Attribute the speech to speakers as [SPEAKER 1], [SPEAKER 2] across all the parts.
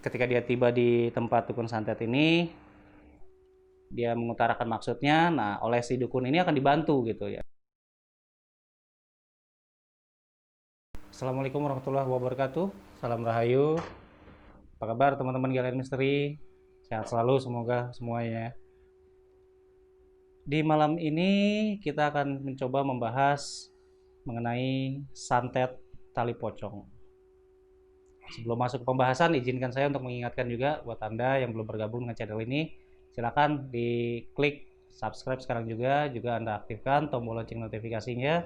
[SPEAKER 1] ketika dia tiba di tempat dukun santet ini, dia mengutarakan maksudnya. Nah, oleh si dukun ini akan dibantu gitu ya. Assalamualaikum warahmatullahi wabarakatuh. Salam Rahayu. Apa kabar teman-teman Galeri Misteri? Sehat selalu semoga semuanya. Di malam ini kita akan mencoba membahas mengenai santet tali pocong. Sebelum masuk ke pembahasan, izinkan saya untuk mengingatkan juga buat Anda yang belum bergabung dengan channel ini, silakan diklik subscribe sekarang juga Anda aktifkan tombol lonceng notifikasinya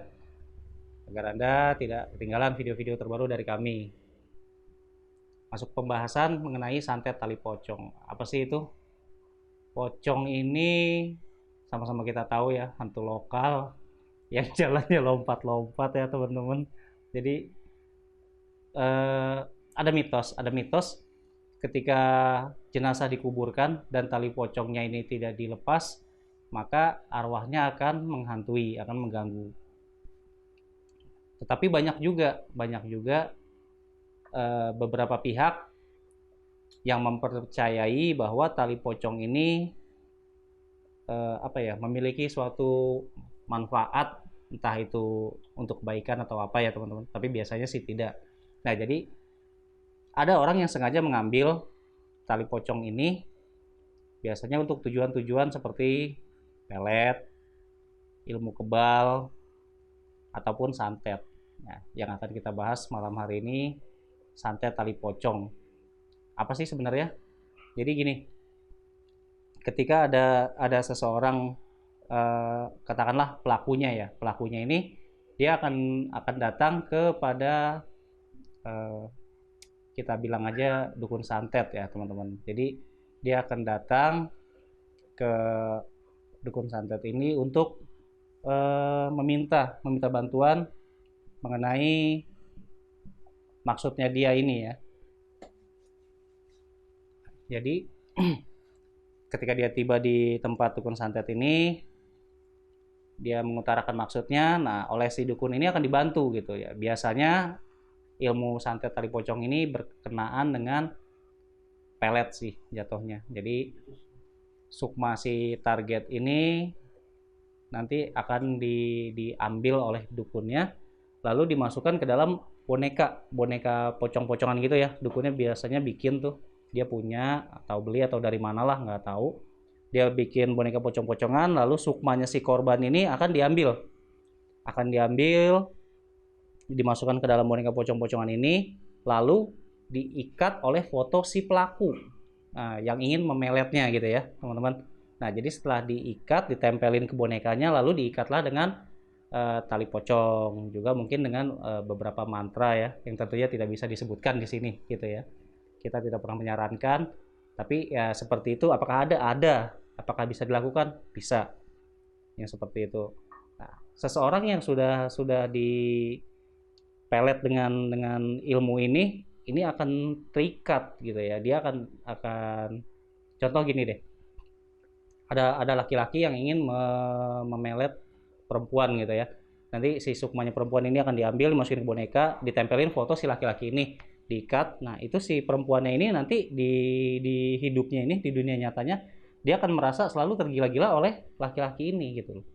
[SPEAKER 1] agar Anda tidak ketinggalan video-video terbaru dari kami. Masuk pembahasan mengenai santet tali pocong. Apa sih itu? Pocong ini sama-sama kita tahu ya, hantu lokal yang jalannya lompat-lompat ya teman-teman. Jadi ada mitos ketika jenazah dikuburkan dan tali pocongnya ini tidak dilepas, maka arwahnya akan menghantui, akan mengganggu. Tetapi banyak juga beberapa pihak yang mempercayai bahwa tali pocong ini memiliki suatu manfaat, entah itu untuk kebaikan atau apa ya teman-teman. Tapi biasanya sih tidak. Nah, jadi ada orang yang sengaja mengambil tali pocong ini biasanya untuk tujuan-tujuan seperti pelet, ilmu kebal, ataupun santet. Nah, yang akan kita bahas malam hari ini santet tali pocong. Apa sih sebenarnya? Jadi gini, ketika ada seseorang, katakanlah pelakunya ini dia akan datang kepada, kita bilang aja dukun santet ya teman-teman. Jadi dia akan datang ke dukun santet ini untuk meminta bantuan mengenai maksudnya dia ini ya. Jadi ketika dia tiba di tempat dukun santet ini, dia mengutarakan maksudnya. Nah, oleh si dukun ini akan dibantu gitu ya. Biasanya ilmu santet tali pocong ini berkenaan dengan pelet sih jatuhnya. Jadi sukma si target ini nanti akan diambil oleh dukunnya, lalu dimasukkan ke dalam boneka pocong-pocongan gitu ya. Dukunnya biasanya bikin tuh, dia punya atau beli atau dari mana lah nggak tahu, dia bikin boneka pocong-pocongan, lalu sukmanya si korban ini akan diambil, dimasukkan ke dalam boneka pocong-pocongan ini, lalu diikat oleh foto si pelaku, yang ingin memeletnya gitu ya teman-teman. Nah, jadi setelah diikat, ditempelin ke bonekanya, lalu diikatlah dengan tali pocong, juga mungkin dengan beberapa mantra ya, yang tentunya tidak bisa disebutkan di sini gitu ya. Kita tidak pernah menyarankan, tapi ya seperti itu. Apakah apakah bisa dilakukan? Bisa, yang seperti itu. Nah, seseorang yang sudah dipelet dengan ilmu ini akan terikat gitu ya. Dia akan contoh gini deh. Ada laki-laki yang ingin memelet perempuan gitu ya. Nanti si sukmanya perempuan ini akan diambil, dimasukin ke boneka, ditempelin foto si laki-laki ini, diikat. Nah, itu si perempuannya ini nanti di hidupnya ini, di dunia nyatanya, dia akan merasa selalu tergila-gila oleh laki-laki ini gitu loh.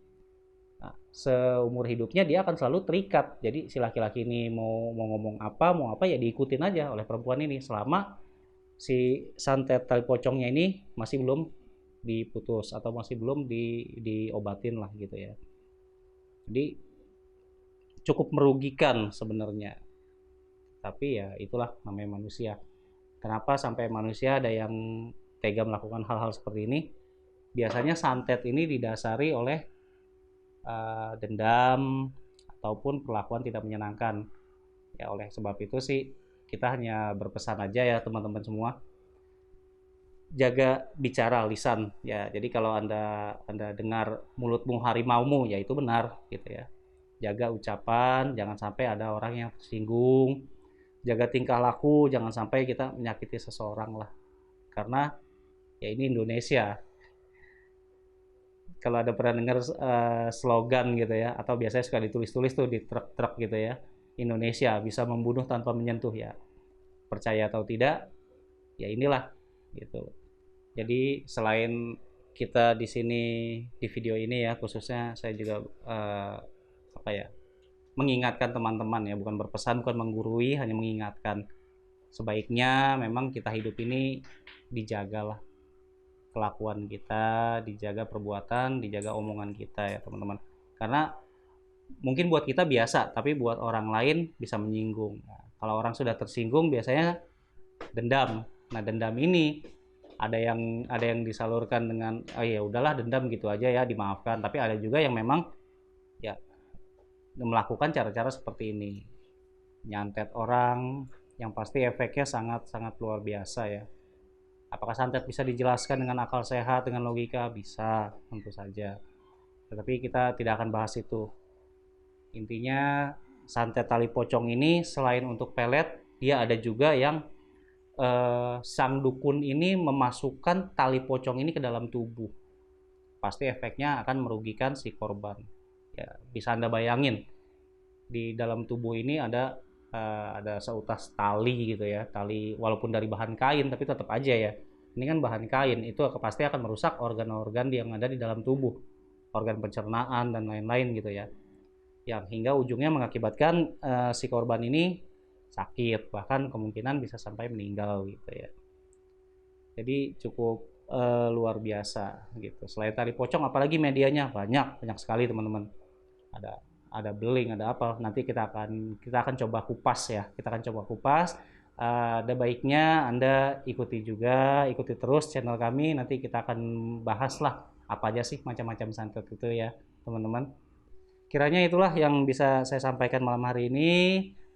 [SPEAKER 1] Nah, seumur hidupnya dia akan selalu terikat. Jadi si laki-laki ini mau ngomong apa, mau apa ya diikutin aja oleh perempuan ini selama si santet tali pocongnya ini masih belum diputus atau masih belum diobatin lah gitu ya. Jadi cukup merugikan sebenarnya. Tapi ya itulah namanya manusia. Kenapa sampai manusia ada yang tega melakukan hal-hal seperti ini? Biasanya santet ini didasari oleh dendam ataupun perlakuan tidak menyenangkan. Ya, oleh sebab itu sih kita hanya berpesan aja ya teman-teman semua, jaga bicara lisan ya. Jadi kalau anda dengar mulutmu harimaumu, ya itu benar gitu ya. Jaga ucapan, jangan sampai ada orang yang tersinggung. Jaga tingkah laku, jangan sampai kita menyakiti seseorang lah. Karena ya ini Indonesia. Kalau ada pernah dengar slogan gitu ya, atau biasanya suka ditulis-tulis tuh di truk-truk gitu ya, Indonesia bisa membunuh tanpa menyentuh ya. Percaya atau tidak, ya inilah gitu. Jadi selain kita di sini di video ini ya, khususnya saya juga apa ya, mengingatkan teman-teman ya, bukan berpesan, bukan menggurui, hanya mengingatkan. Sebaiknya memang kita hidup ini dijagalah kelakuan kita, dijaga perbuatan, dijaga omongan kita ya teman-teman. Karena mungkin buat kita biasa, tapi buat orang lain bisa menyinggung. Nah, kalau orang sudah tersinggung biasanya dendam. Nah, dendam ini ada yang disalurkan dengan oh ya udahlah dendam gitu aja ya dimaafkan, tapi ada juga yang memang ya melakukan cara-cara seperti ini. Nyantet orang yang pasti efeknya sangat-sangat luar biasa ya. Apakah santet bisa dijelaskan dengan akal sehat, dengan logika? Bisa, tentu saja. Tetapi kita tidak akan bahas itu. Intinya santet tali pocong ini selain untuk pelet, dia ada juga yang sang dukun ini memasukkan tali pocong ini ke dalam tubuh. Pasti efeknya akan merugikan si korban. Ya, bisa Anda bayangin di dalam tubuh ini ada seutas tali gitu ya, tali walaupun dari bahan kain tapi tetap aja ya. Ini kan bahan kain, itu pasti akan merusak organ-organ yang ada di dalam tubuh, organ pencernaan dan lain-lain gitu ya. Yang hingga ujungnya mengakibatkan si korban ini sakit, bahkan kemungkinan bisa sampai meninggal gitu ya. Jadi cukup luar biasa gitu. Selain tali pocong, apalagi medianya banyak sekali teman-teman. Ada beling, ada apa? Nanti kita akan coba kupas ya. Kita akan coba kupas. Ada baiknya Anda ikuti terus channel kami. Nanti kita akan bahas lah apa aja sih macam-macam santet itu ya, teman-teman. Kiranya itulah yang bisa saya sampaikan malam hari ini.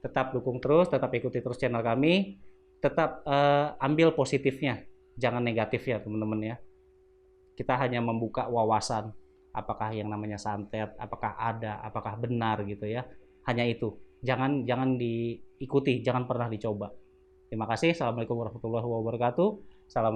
[SPEAKER 1] Tetap dukung terus, tetap ikuti terus channel kami. Tetap ambil positifnya, jangan negatif ya teman-teman ya. Kita hanya membuka wawasan, apakah yang namanya santet, apakah ada, apakah benar gitu ya. Hanya itu. Jangan diikuti, jangan pernah dicoba. Terima kasih. Assalamualaikum warahmatullahi wabarakatuh. Salam